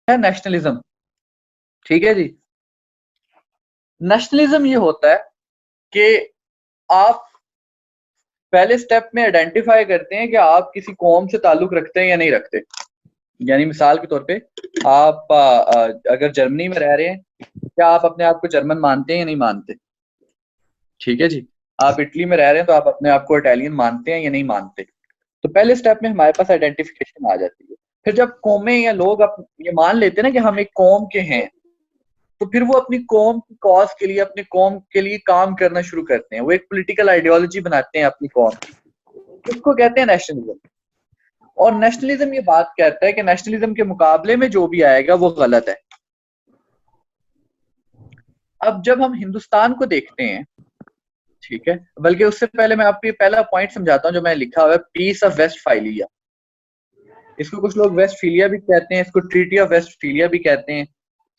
है नेशनलिज्म। ठीक है जी। नेशनलिज्म ये होता है कि आप पहले स्टेप में आइडेंटिफाई करते हैं कि आप किसी कौम से ताल्लुक रखते हैं या नहीं रखते। यानी मिसाल के तौर पे आप अगर जर्मनी में रह रहे हैं, क्या आप अपने आप को जर्मन मानते हैं या नहीं मानते? ठीक है जी। आप इटली में रह रहे हैं तो आप अपने आप को इटालियन मानते हैं या नहीं मानते? तो पहले स्टेप में हमारे पास आइडेंटिफिकेशन आ जाती है। फिर जब कौमें या लोग ये मान लेते हैं ना कि हम एक कौम के हैं, तो फिर वो अपनी कौम की कॉज के लिए, अपनी कौम के लिए काम करना शुरू करते हैं। वो एक पॉलिटिकल आइडियोलॉजी बनाते हैं अपनी कौम की, उसको कहते हैं नेशनलिज्म। और नेशनलिज्म ये बात कहता है कि नेशनलिज्म के मुकाबले में जो भी आएगा वो गलत है। अब जब हम हिंदुस्तान को देखते हैं, ठीक है, बल्कि उससे पहले मैं आपको ये पहला पॉइंट समझाता हूँ जो मैंने लिखा हुआ है, पीस ऑफ वेस्टफालिया। इसको कुछ लोग वेस्टफीलिया भी कहते हैं, इसको ट्रीटी ऑफ वेस्टफीलिया भी कहते हैं।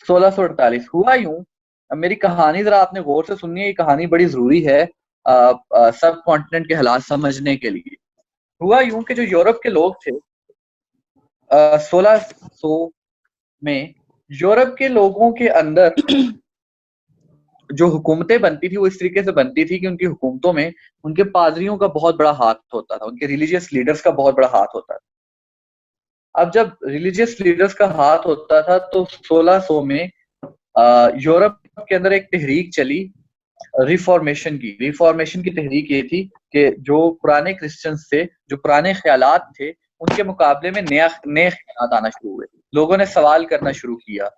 1648 हुआ यूं। अब मेरी कहानी जरा आपने गौर से सुननी है, ये कहानी बड़ी जरूरी है सब कॉन्टिनेंट के हालात समझने के लिए। हुआ यूं कि जो यूरोप के लोग थे, 1600 में यूरोप के लोगों के अंदर जो हुकूमतें बनती थी वो इस तरीके से बनती थी कि उनकी हुकूमतों में उनके पादरियों का बहुत बड़ा हाथ होता था, उनके रिलीजियस लीडर्स का बहुत बड़ा हाथ होता था। अब जब रिलीजियस लीडर्स का हाथ होता था तो 1600 में यूरोप के अंदर एक तहरीक चली रिफॉर्मेशन की तहरीक ये थी कि जो पुराने क्रिश्चियंस थे, जो पुराने ख्यालात थे, उनके मुकाबले में नए ख्यालात आना शुरू हुए। लोगों ने सवाल करना शुरू किया,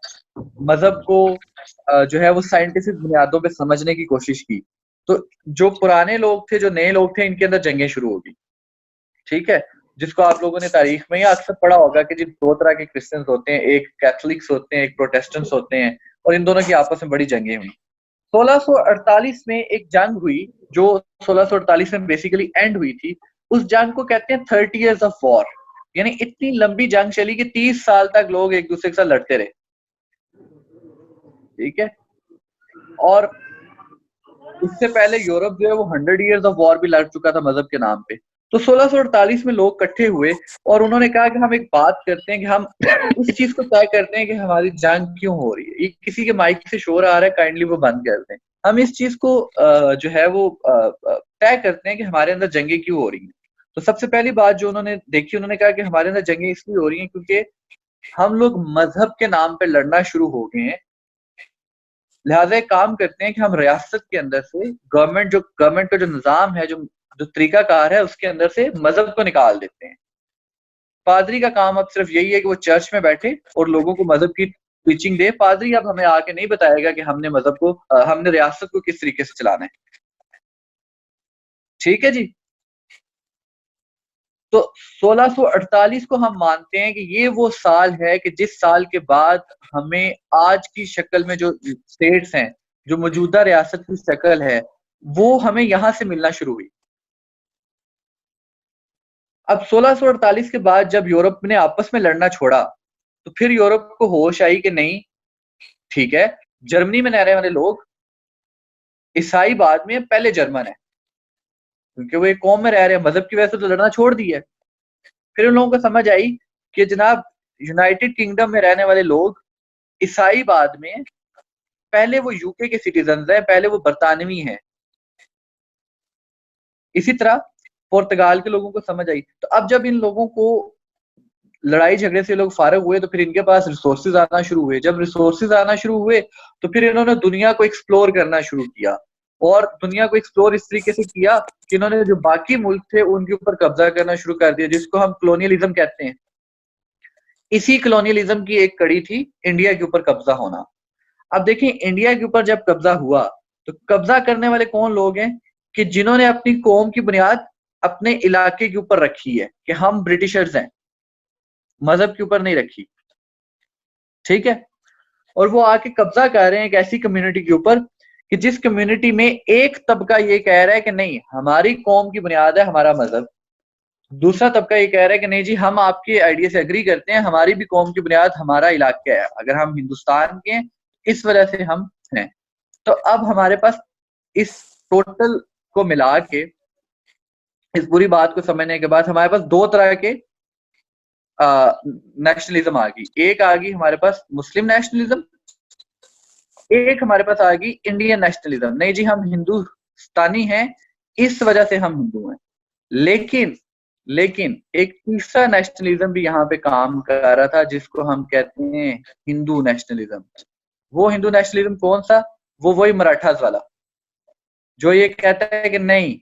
मजहब को जो है वो साइंटिफिक बुनियादों पे समझने की कोशिश की। तो जो पुराने लोग थे, जो नए लोग थे, इनके अंदर जंगें शुरू हो गई। ठीक है, जिसको आप लोगों ने तारीख में या अक्सर पढ़ा होगा कि जिन दो तरह के क्रिश्चियंस होते हैं, एक कैथोलिक्स होते हैं, एक प्रोटेस्टेंट्स होते हैं, और इन दोनों की आपस में बड़ी जंगें हुई। 1648 में एक जंग हुई जो 1648 में बेसिकली एंड हुई थी। उस जंग को कहते हैं 30 इयर्स ऑफ वॉर। यानी इतनी लंबी जंग चली कि 30 साल तक लोग एक दूसरे के साथ लड़ते रहे। ठीक है। और उससे पहले यूरोप जो है वो 100 इयर्स ऑफ वॉर भी लड़ चुका था मजहब के नाम पे। तो 1648 में लोग इकट्ठे हुए और उन्होंने कहा कि हम एक बात करते हैं कि हम उस चीज को तय करते हैं कि हमारी जंग क्यों हो रही है। ये किसी के माइक से शोर आ रहा है, काइंडली वो बंद कर दें। हम इस चीज को जो है वो तय करते हैं कि हमारे अंदर जंगें क्यों हो रही हैं। तो सबसे पहली बात जो उन्होंने देखी, उन्होंने कहा कि हमारे अंदर जंगें इसलिए हो रही हैं क्योंकि हम लोग मजहब के नाम पे लड़ना शुरू हो गए हैं। लिहाजा एक काम करते हैं कि हम रियासत के अंदर से गवर्नमेंट का जो निज़ाम है, जो जो तरीकाकार है, उसके अंदर से मजहब को निकाल देते हैं। पादरी का काम अब सिर्फ यही है कि वो चर्च में बैठे और लोगों को मजहब की टीचिंग दे। पादरी अब हमें आके नहीं बताएगा कि हमने रियासत को किस तरीके से चलाना है। ठीक है जी। तो 1648 को हम मानते हैं कि ये वो साल है कि जिस साल के बाद हमें आज की शक्ल में जो स्टेट्स हैं, जो मौजूदा रियासत की शक्ल है, वो हमें यहां से मिलना शुरू हुई। अब 1648 के बाद जब यूरोप ने आपस में लड़ना छोड़ा, तो फिर यूरोप को होश आई कि नहीं, ठीक है, जर्मनी में रहने वाले लोग ईसाई बाद में, पहले जर्मन है, क्योंकि वो एक कौम में रह रहे हैं, मजहब की वजह से तो लड़ना छोड़ दिया है। फिर उन लोगों को समझ आई कि जनाब, यूनाइटेड किंगडम में रहने वाले लोग ईसाई बाद में, पहले वो यूके के सिटीजन हैं, पहले वो बरतानवी हैं। इसी तरह पुर्तगाल के लोगों को समझ आई। तो अब जब इन लोगों को लड़ाई झगड़े से लोग फारग हुए तो फिर इनके पास रिसोर्सेज आना शुरू हुए। जब रिसोर्सेज आना शुरू हुए तो फिर इन्होंने दुनिया को एक्सप्लोर करना शुरू किया। और दुनिया को एक्सप्लोर इस तरीके से किया कि इन्होंने जो बाकी मुल्क थे उनके ऊपर कब्जा करना शुरू कर दिया, जिसको हम कॉलोनियलिज्म कहते हैं। इसी कॉलोनियलिज्म की एक कड़ी थी इंडिया के ऊपर कब्जा होना। अब देखिए, इंडिया के ऊपर जब कब्जा हुआ तो कब्जा करने वाले कौन लोग हैं कि जिन्होंने अपनी कौम की बुनियाद अपने इलाके के ऊपर रखी है कि हम ब्रिटिशर्स हैं, मजहब के ऊपर नहीं रखी। ठीक है। और वो आके कब्जा कर रहे हैं एक ऐसी कम्युनिटी के ऊपर कि जिस कम्युनिटी में एक तबका ये कह रहा है कि नहीं, हमारी कौम की बुनियाद है हमारा मजहब। दूसरा तबका ये कह रहा है कि नहीं जी, हम आपके आइडिया से एग्री करते हैं, हमारी भी कौम की बुनियाद हमारा इलाका है, अगर हम हिंदुस्तान के हैं इस वजह से हम हैं। तो अब हमारे पास इस टोटल को मिला के, इस पूरी बात को समझने के बाद हमारे पास दो तरह के नेशनलिज्म आ गई। एक आ गई हमारे पास मुस्लिम नेशनलिज्म, एक हमारे पास आ गई इंडियन नेशनलिज्म। नहीं जी, हम हिंदुस्तानी हैं, इस वजह से हम हिंदू हैं। लेकिन लेकिन एक तीसरा नेशनलिज्म भी यहाँ पे काम कर रहा था, जिसको हम कहते हैं हिंदू नेशनलिज्म। वो हिंदू नेशनलिज्म कौन सा? वो वही मराठास वाला, जो ये कहता है कि नहीं,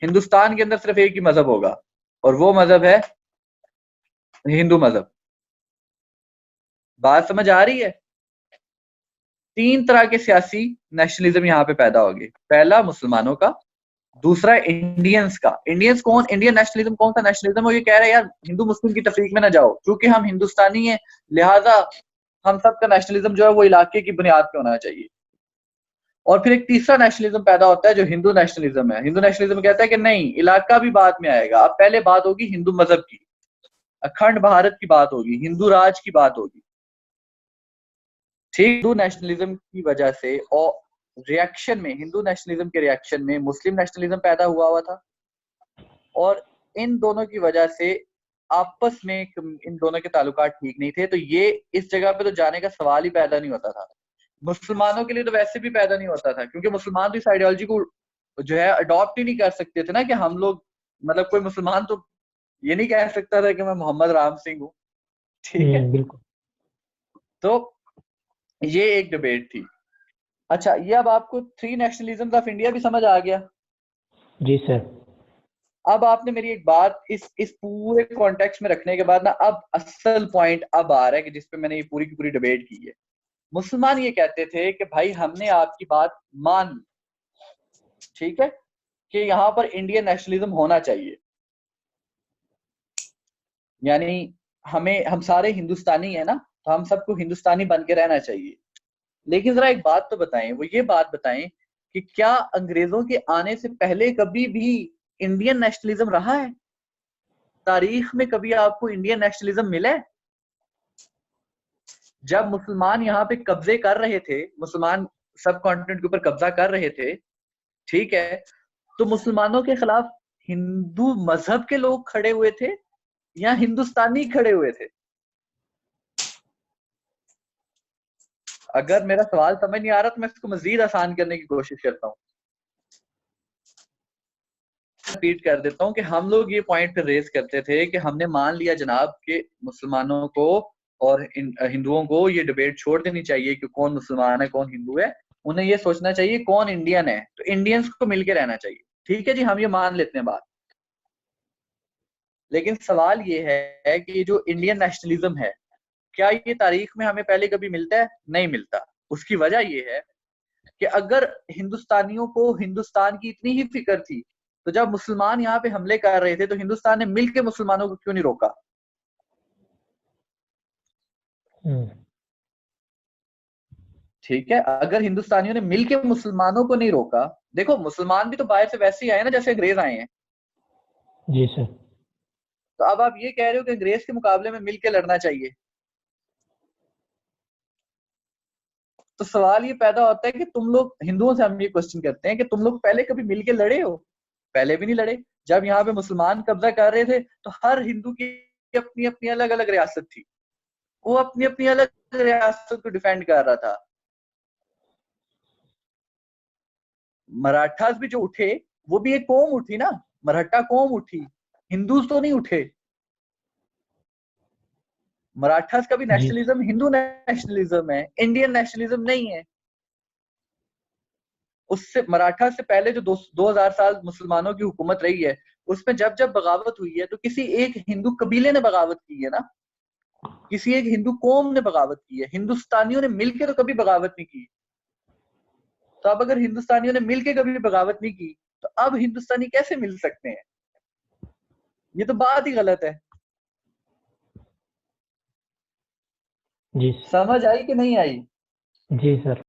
हिंदुस्तान के अंदर सिर्फ एक ही मजहब होगा, और वो मजहब है हिंदू मजहब। बात समझ आ रही है? तीन तरह के सियासी नेशनलिज्म यहाँ पे पैदा हो गए। पहला मुसलमानों का, दूसरा इंडियंस का। इंडियंस कौन? इंडियन नेशनलिज्म कौन सा नेशनलिज्म? वो ये कह रहा है यार हिंदू मुस्लिम की तफरीक में ना जाओ, क्योंकि हम हिंदुस्तानी हैं, लिहाजा हम सबका नेशनलिज्म जो है वो इलाके की बुनियाद पे होना चाहिए। और फिर एक तीसरा नेशनलिज्म पैदा होता है जो हिंदू नेशनलिज्म है। हिंदू नेशनलिज्म कहता है कि नहीं, इलाका भी बाद में आएगा, अब पहले बात होगी हिंदू मजहब की, अखंड भारत की बात होगी, हिंदू राज की बात होगी। ठीक, हिंदू नेशनलिज्म की वजह से और रिएक्शन में, हिंदू नेशनलिज्म के रिएक्शन में मुस्लिम नेशनलिज्म पैदा हुआ था, और इन दोनों की वजह से आपस में इन दोनों के ताल्लुकात ठीक नहीं थे। तो ये इस जगह पे तो जाने का सवाल ही पैदा नहीं होता था। मुसलमानों के लिए तो वैसे भी पैदा नहीं होता था, क्योंकि मुसलमान तो इस आइडियोलॉजी को जो है अडॉप्ट ही नहीं कर सकते थे ना, कि हम लोग, मतलब कोई मुसलमान तो ये नहीं कह सकता था कि मैं मोहम्मद राम सिंह हूँ। ठीक है, बिल्कुल। तो ये एक डिबेट थी। अच्छा, ये अब आपको थ्री नेशनलिज्म ऑफ इंडिया भी समझ आ गया? जी सर। अब आपने मेरी एक बात इस पूरे कॉन्टेक्स्ट में रखने के बाद ना, अब असल पॉइंट अब आ रहा है कि जिसपे मैंने ये पूरी की पूरी डिबेट की है। मुसलमान ये कहते थे कि भाई हमने आपकी बात मान ली, ठीक है, कि यहाँ पर इंडियन नेशनलिज्म होना चाहिए, यानी हम सारे हिंदुस्तानी है ना, तो हम सबको हिंदुस्तानी बन के रहना चाहिए। लेकिन जरा एक बात तो बताएं, वो ये बात बताएं कि क्या अंग्रेजों के आने से पहले कभी भी इंडियन नेशनलिज्म रहा है? तारीख में कभी आपको इंडियन नेशनलिज्म मिला है? जब मुसलमान यहाँ पे कब्जे कर रहे थे, मुसलमान सब कॉन्टिनेंट के ऊपर कब्जा कर रहे थे, ठीक है, तो मुसलमानों के खिलाफ हिंदू मजहब के लोग खड़े हुए थे या हिंदुस्तानी खड़े हुए थे? अगर मेरा सवाल समझ नहीं आ रहा तो मैं इसको मजीद आसान करने की कोशिश करता हूँ। रिपीट कर देता हूँ कि हम लोग ये पॉइंट पे रेज करते थे कि हमने मान लिया जनाब के मुसलमानों को और हिंदुओं को ये डिबेट छोड़ देनी चाहिए कि कौन मुसलमान है कौन हिंदू है, उन्हें ये सोचना चाहिए कौन इंडियन है, तो इंडियंस को मिलके रहना चाहिए। ठीक है जी, हम ये मान लेते हैं बात। लेकिन सवाल ये है कि ये जो इंडियन नेशनलिज्म है, क्या ये तारीख में हमें पहले कभी मिलता है? नहीं मिलता। उसकी वजह ये है कि अगर हिंदुस्तानियों को हिंदुस्तान की इतनी ही फिक्र थी, तो जब मुसलमान यहाँ पे हमले कर रहे थे तो हिंदुस्तान ने मिलकर मुसलमानों को क्यों नहीं रोका? ठीक है, अगर हिंदुस्तानियों ने मिलकर मुसलमानों को नहीं रोका, देखो मुसलमान भी तो बाहर से वैसे ही आए ना जैसे अंग्रेज आए हैं। जी सर। तो अब आप ये कह रहे हो कि अंग्रेज के मुकाबले में मिलकर लड़ना चाहिए, तो सवाल ये पैदा होता है कि तुम लोग, हिंदुओं से हम ये क्वेश्चन करते हैं कि तुम लोग पहले कभी मिलके लड़े हो? पहले भी नहीं लड़े। जब यहाँ पे मुसलमान कब्जा कर रहे थे तो हर हिंदू की अपनी अपनी अलग अलग रियासत थी, वो अपनी अपनी अलग रियासत को डिफेंड कर रहा था। मराठास भी जो उठे वो भी एक कौम उठी ना, मराठा कौम उठी, हिंदूज तो नहीं उठे। मराठास का भी जी नेशनलिज्म हिंदू नेशनलिज्म है, इंडियन नेशनलिज्म नहीं है। उससे मराठा से पहले जो 2000 साल मुसलमानों की हुकूमत रही है, उसमें जब जब बगावत हुई है तो किसी एक हिंदू कबीले ने बगावत की है ना, किसी एक हिंदू कौम ने बगावत की है, हिंदुस्तानियों ने मिलकर तो कभी बगावत नहीं की। तो अब अगर हिंदुस्तानियों ने मिलकर कभी बगावत नहीं की, तो अब हिंदुस्तानी कैसे मिल सकते हैं? ये तो बात ही गलत है। जी समझ आई कि नहीं आई? जी सर।